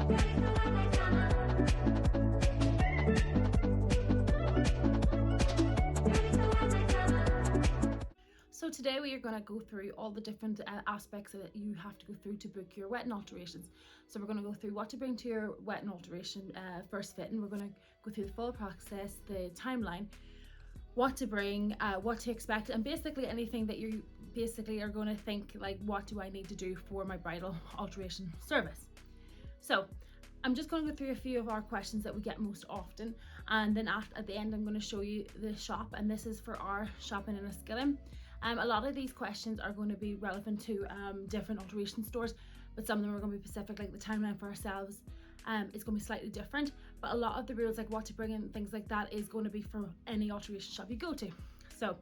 So today we are going to go through all the different aspects that you have to go through to book your wedding alterations. So we're going to go through what to bring to your wedding alteration first fitting. We're going to go through the full process, the timeline, what to bring, what to expect, and basically anything that you basically are going to think like, what do I need to do for my bridal alteration service? So I'm just going to go through a few of our questions that we get most often, and then at the end I'm going to show you the shop, and this is for our shop in Enniskillen. A lot of these questions are going to be relevant to different alteration stores, but some of them are going to be specific, like the timeline for ourselves is going to be slightly different, but a lot of the rules, like what to bring and things like that, is going to be for any alteration shop you go to. So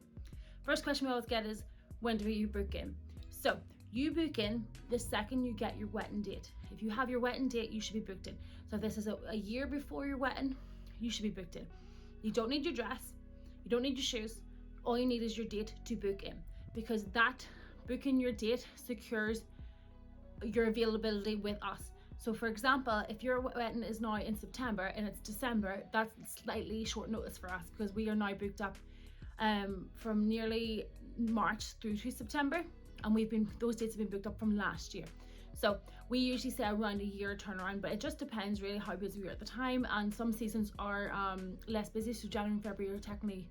first question we always get is, when do you book in? So you book in the second you get your wedding date. If you have your wedding date, you should be booked in. So if this is a year before your wedding, you should be booked in. You don't need your dress, you don't need your shoes, all you need is your date to book in, because that booking your date secures your availability with us. So for example, if your wedding is now in September and it's December, that's slightly short notice for us, because we are now booked up from nearly March through to September, and those dates have been booked up from last year. So we usually say around a year turnaround, but it just depends really how busy we are at the time, and some seasons are less busy, so January and February are technically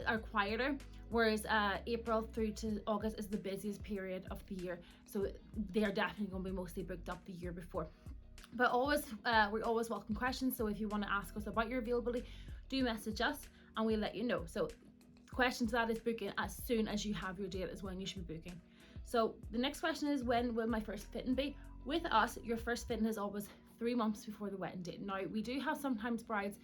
are quieter, whereas April through to August is the busiest period of the year, so they are definitely going to be mostly booked up the year before. But we always welcome questions, so if you want to ask us about your availability, do message us and we'll let you know. So question to that is, booking as soon as you have your date is when you should be booking. So the next question is, when will my first fitting be? With us, your first fitting is always 3 months before the wedding date. Now we do have sometimes brides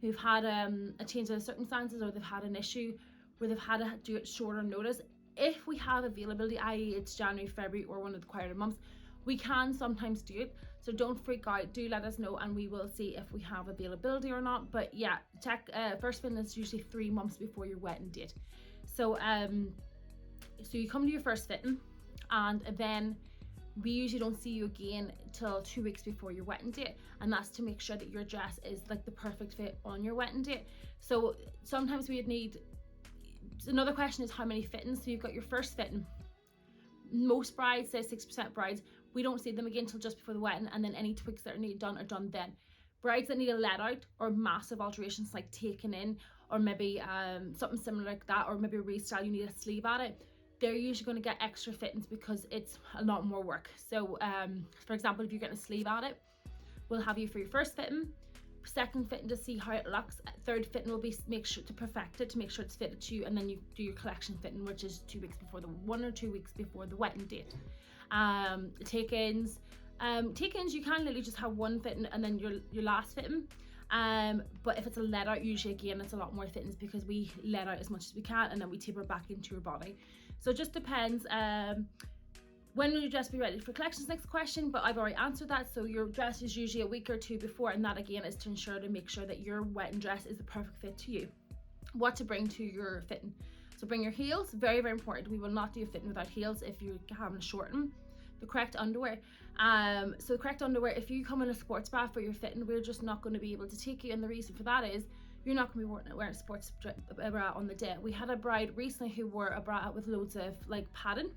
who've had a change of circumstances, or they've had an issue where they've had to do it shorter notice. If we have availability, i.e. it's January, February, or one of the quieter months, we can sometimes do it. So don't freak out, do let us know and we will see if we have availability or not. But yeah, check, first fitting is usually 3 months before your wedding date. So so you come to your first fitting, and then we usually don't see you again till 2 weeks before your wedding date, and that's to make sure that your dress is like the perfect fit on your wedding date. So sometimes we'd need, another question is how many fittings. So you've got your first fitting. Most brides, say 6% brides, we don't see them again till just before the wedding, and then any tweaks that are needed done are done then. Brides that need a let out or massive alterations like taken in, or maybe something similar like that, or maybe a restyle, you need a sleeve at it, they're usually going to get extra fittings because it's a lot more work. So for example, if you're getting a sleeve at it, we'll have you for your first fitting, second fitting to see how it looks, third fitting will be make sure to perfect it, to make sure it's fitted to you, and then you do your collection fitting, which is 2 weeks before 1 or 2 weeks before the wedding date. Take-ins, you can literally just have one fitting and then your last fitting. But if it's a let out, usually again it's a lot more fittings, because we let out as much as we can and then we taper back into your body. So it just depends. When will your dress be ready for collections? Next question, but I've already answered that. So your dress is usually a week or two before, and that again is to make sure that your wedding dress is the perfect fit to you. What to bring to your fitting? So bring your heels, very, very important. We will not do a fitting without heels if you're having a shorten. The correct underwear. So the correct underwear, if you come in a sports bra for your fitting, we're just not going to be able to take you, and the reason for that is you're not going to be wearing a sports bra on the day. We had a bride recently who wore a bra with loads of like padding.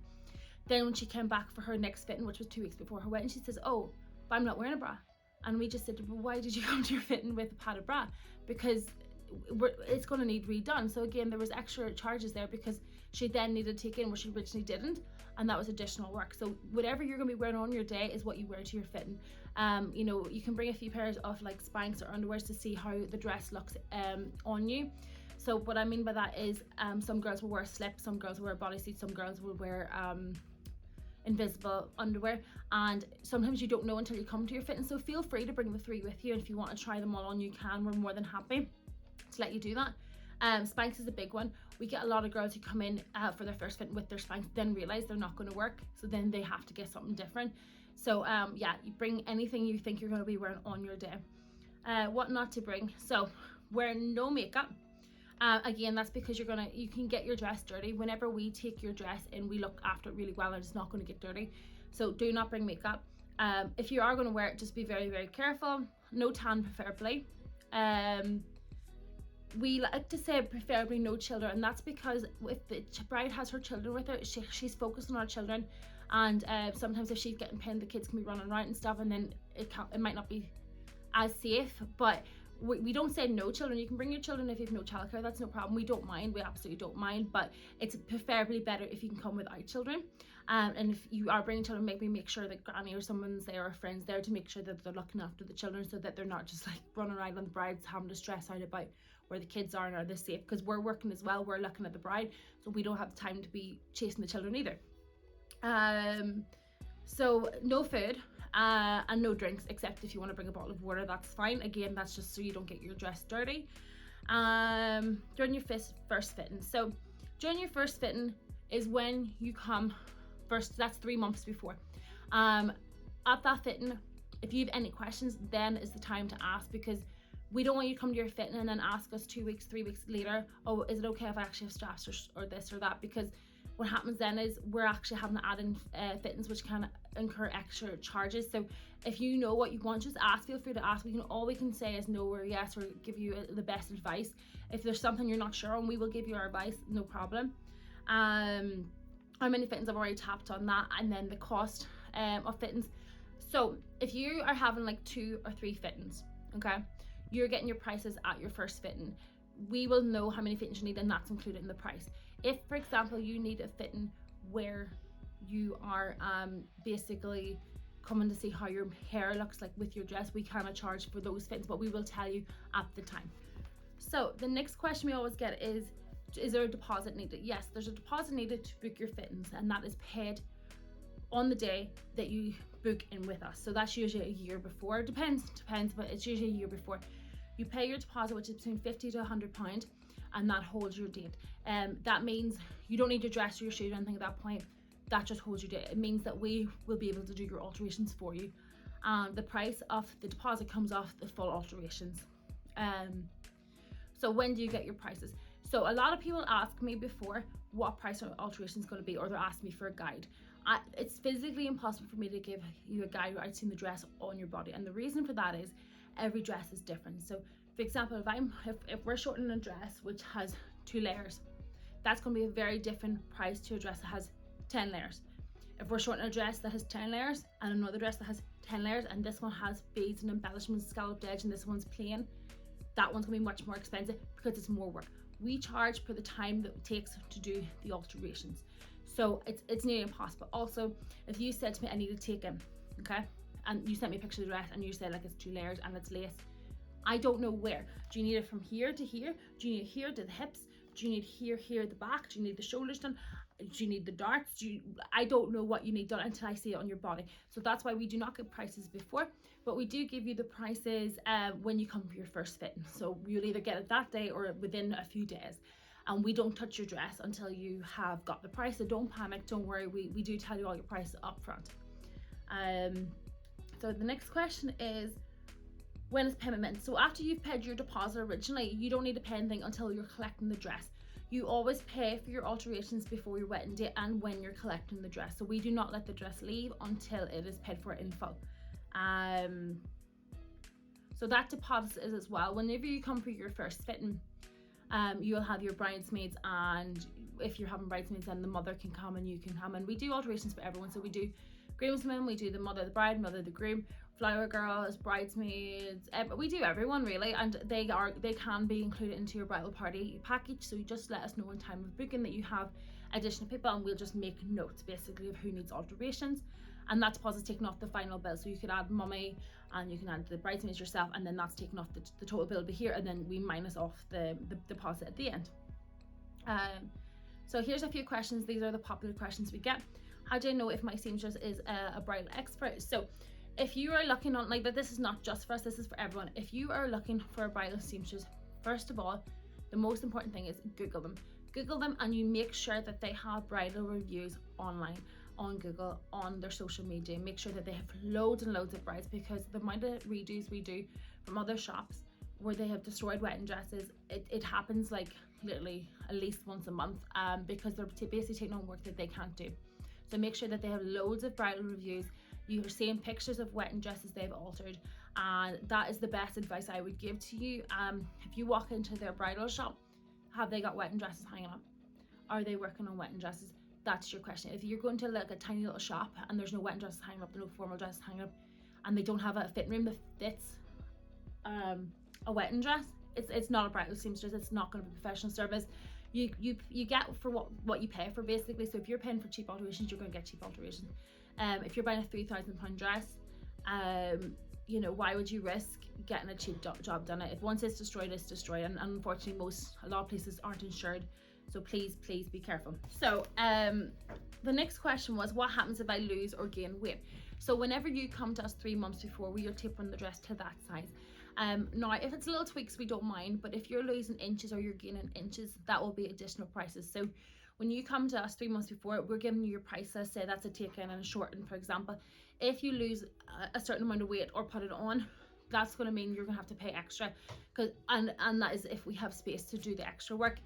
Then when she came back for her next fitting, which was 2 weeks before her wedding, she says, oh, but I'm not wearing a bra. And we just said, well, why did you come to your fitting with a padded bra? Because it's going to need redone. So again, there was extra charges there because she then needed to take in what she originally didn't, and that was additional work. So whatever you're going to be wearing on your day is what you wear to your fitting. You know, you can bring a few pairs of like Spanx or underwears to see how the dress looks on you. So what I mean by that is some girls will wear a slip, some girls will wear a bodysuit, some girls will wear invisible underwear, and sometimes you don't know until you come to your fitting. So feel free to bring the 3 with you, and if you want to try them all on, you can. We're more than happy to let you do that. Spanx is a big one. We get a lot of girls who come in for their first fitting with their Spanx, then realize they're not going to work, so then they have to get something different. So yeah, you bring anything you think you're going to be wearing on your day. What not to bring? So wear no makeup. Again, that's because you can get your dress dirty. Whenever we take your dress in, we look after it really well and it's not going to get dirty. So do not bring makeup. If you are going to wear it, just be very, very careful. No tan preferably. We like to say preferably no children, and that's because if the bride has her children with her, she's focused on her children, and sometimes if she's getting pinned, the kids can be running around and stuff, and then it might not be as safe. But we don't say no children. You can bring your children if you have no childcare, that's no problem. We don't mind, we absolutely don't mind, but it's preferably better if you can come without children. And if you are bringing children, maybe make sure that granny or someone's there or friends there to make sure that they're looking after the children, so that they're not just like running around and the bride's having to stress out about where the kids are and are they safe, because we're working as well, we're looking at the bride, so we don't have time to be chasing the children either. So no food and no drinks, except if you want to bring a bottle of water, that's fine. Again, that's just so you don't get your dress dirty. During your first fitting, so during your first fitting is when you come first, that's 3 months before. At that fitting, if you have any questions, then is the time to ask, because we don't want you to come to your fitting and then ask us 2 weeks, 3 weeks later, oh, is it okay if I actually have straps or this or that? Because what happens then is we're actually having to add in fittings, which can incur extra charges. So if you know what you want, just ask. Feel free to ask. All we can say is no or yes, or give you the best advice. If there's something you're not sure on, we will give you our advice, no problem. How many fittings? I've already tapped on that, and then the cost of fittings. So if you are having like 2 or 3 fittings, okay, you're getting your prices at your first fitting. We will know how many fittings you need, and that's included in the price. If, for example, you need a fitting where you are basically coming to see how your hair looks like with your dress, we cannot charge for those fittings, but we will tell you at the time. So the next question we always get is there a deposit needed? Yes, there's a deposit needed to book your fittings, and that is paid on the day that you book in with us. So that's usually a year before. Depends, but it's usually a year before. You pay your deposit, which is between £50 to £100, and that holds your date. That means you don't need your dress or your shoes or anything at that point. That just holds your date. It means that we will be able to do your alterations for you. The price of the deposit comes off the full alterations. So when do you get your prices? So a lot of people ask me before what price an alteration is going to be, or they're asking me for a guide. It's physically impossible for me to give you a guide without seeing the dress on your body, and the reason for that is every dress is different. So for example, if we're shortening a dress which has 2 layers, that's going to be a very different price to a dress that has 10 layers. If we're shortening a dress that has 10 layers and another dress that has 10 layers, and this one has beads and embellishments, scalloped edge, and this one's plain, that one's going to be much more expensive because it's more work. We charge for the time that it takes to do the alterations. So it's nearly impossible. Also, if you said to me, I need to take in, okay, and you sent me a picture of the dress and you said like it's 2 layers and it's lace, I don't know where. Do you need it from here to here? Do you need it here to the hips? Do you need here at the back? Do you need the shoulders done? Do you need the darts? I don't know what you need done until I see it on your body. So that's why we do not get prices before, but we do give you the prices when you come for your first fitting. So you'll either get it that day or within a few days. And we don't touch your dress until you have got the price. So don't panic, don't worry. We do tell you all your prices up front. So the next question is, when is payment meant? So after you've paid your deposit originally, you don't need to pay anything until you're collecting the dress. You always pay for your alterations before your wedding date and when you're collecting the dress. So we do not let the dress leave until it is paid for in full. So that deposit is as well. Whenever you come for your first fitting, you'll have your bridesmaids, and if you're having bridesmaids, then the mother can come and you can come. And we do alterations for everyone. So we do groomsmen, we do the mother of the bride, mother of the groom, flower girls, bridesmaids, we do everyone really, and they can be included into your bridal party package. So you just let us know in time of booking that you have additional people, and we'll just make notes basically of who needs alterations, and that deposit's taken off the final bill. So you could add mummy and you can add the bridesmaids yourself, and then that's taken off the total bill will be here, and then we minus off the deposit at the end. So here's a few questions. These are the popular questions we get. How do I know if my seamstress is a bridal expert? So if you are looking on, like, that, this is not just for us, this is for everyone. If you are looking for a bridal seamstress, first of all, the most important thing is Google them, and you make sure that they have bridal reviews online on Google, on their social media. Make sure that they have loads and loads of brides, because the amount of redos we do from other shops where they have destroyed wedding dresses, it happens like literally at least once a month, because they're basically taking on work that they can't do. So make sure that they have loads of bridal reviews. you're seeing pictures of wedding dresses they've altered, and that is the best advice I would give to you. If you walk into their bridal shop, have they got wedding dresses hanging up? Are they working on wedding dresses? That's your question. If you're going to like a tiny little shop and there's no wedding dresses hanging up, no formal dresses hanging up, and they don't have a fitting room that fits a wedding dress, it's not a bridal seamstress. It's not going to be professional service. You get for what you pay for, basically. So if you're paying for cheap alterations, you're going to get cheap alterations. If you're buying a £3,000 dress, you know, why would you risk getting a cheap job done? If once it's destroyed, it's destroyed, and unfortunately a lot of places aren't insured. So please be careful. So the next question was, what happens if I lose or gain weight? So whenever you come to us 3 months before, we are tapering the dress to that size. Now if it's little tweaks, we don't mind, but if you're losing inches or you're gaining inches, that will be additional prices. So when you come to us 3 months before, we're giving you your prices. Say that's a take-in and a shorten, for example. If you lose a certain amount of weight or put it on, that's going to mean you're going to have to pay extra, and that is if we have space to do the extra work.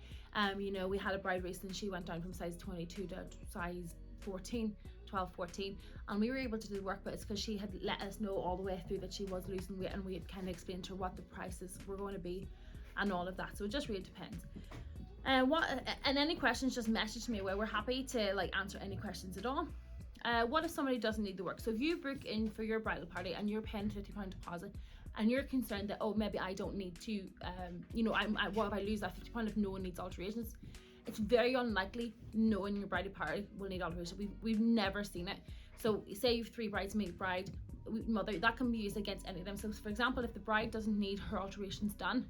You know, we had a bride recently, she went down from size 22 to size 14, 12, 14, and we were able to do the work, but it's because she had let us know all the way through that she was losing weight, and we had kind of explained to her what the prices were going to be and all of that. So it just really depends. And any questions, just message me away. We're happy to like answer any questions at all. What if somebody doesn't need the work? So if you book in for your bridal party and you're paying £50 deposit, and you're concerned that, oh, maybe I don't need to, you know, what if I lose that £50 if no one needs alterations? It's very unlikely no one in your bridal party will need alterations. We've never seen it. So say you've 3 bridesmaid, bride, mother, that can be used against any of them. So for example, if the bride doesn't need her alterations done,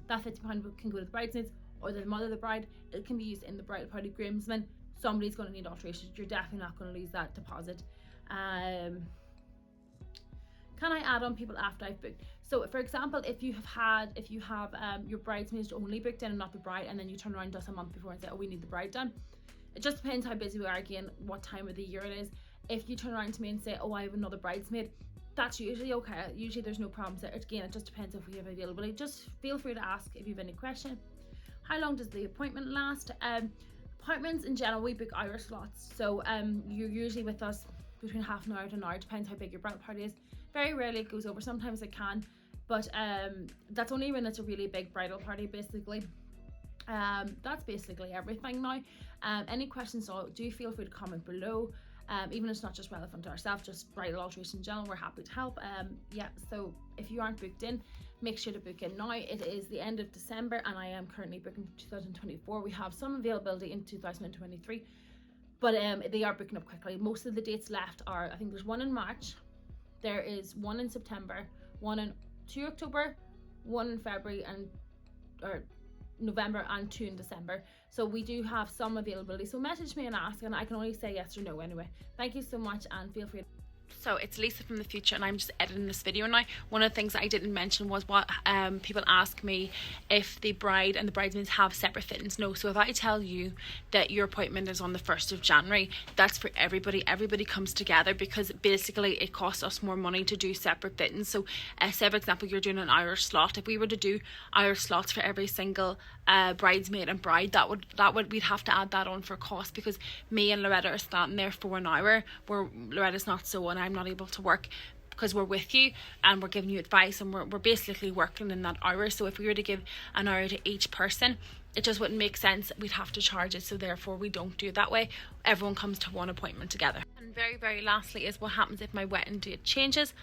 that £50 can go to the bridesmaids, or the mother of the bride, it can be used in the bridal party. Groomsmen, somebody's going to need alterations. You're definitely not going to lose that deposit. Can I add on people after I've booked? So for example, if you have your bridesmaids only booked in and not the bride, and then you turn around to us a month before and say, oh, we need the bride done. It just depends how busy we are, again, what time of the year it is. If you turn around to me and say, oh, I have another bridesmaid, that's usually okay. Usually there's no problems there. Again, it just depends if we have availability. Just feel free to ask if you have any question. How long does the appointment last? Appointments in general, we book hour slots. So you're usually with us between half an hour to an hour, depends how big your bridal party is. Very rarely it goes over, sometimes it can, but that's only when it's a really big bridal party, basically. That's basically everything now. Any questions, so do feel free to comment below. Even if it's not just relevant to ourselves, just bridal alteration in general, we're happy to help. Yeah, so if you aren't booked in, make sure to book in now. It is the end of December and I am currently booking for 2024. We have some availability in 2023, but they are booking up quickly. Most of the dates left are, I think there's one in March, there is one in September, one in 2 October, one in February, or November, and 2 in December. So we do have some availability. So message me and ask, and I can only say yes or no anyway. Thank you so much, and feel free to... So it's Lisa from the future, and I'm just editing this video now. One of the things that I didn't mention was what people ask me if the bride and the bridesmaids have separate fittings. No, so if I tell you that your appointment is on the 1st of January, that's for everybody. Everybody comes together because basically it costs us more money to do separate fittings. So say for example you're doing an hour slot. If we were to do hour slots for every single bridesmaid and bride, that would we'd have to add that on for cost, because me and Loretta are standing there for an hour where Loretta's not so, and I'm not able to work, because we're with you and we're giving you advice, and we're basically working in that hour. So if we were to give an hour to each person, it just wouldn't make sense. We'd have to charge it, so therefore we don't do it that way. Everyone comes to one appointment together. And very lastly is what happens if my wedding date changes.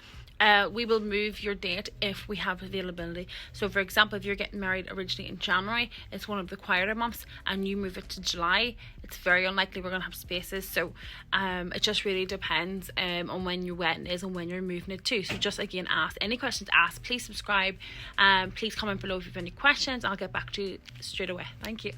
We will move your date if we have availability. So for example, if you're getting married originally in January, it's one of the quieter months, and you move it to July, it's very unlikely we're going to have spaces. So it just really depends on when your wedding is and when you're moving it to. So just again, ask any questions, ask. Please subscribe, please comment below if you have any questions. I'll get back to you straight away. Thank you.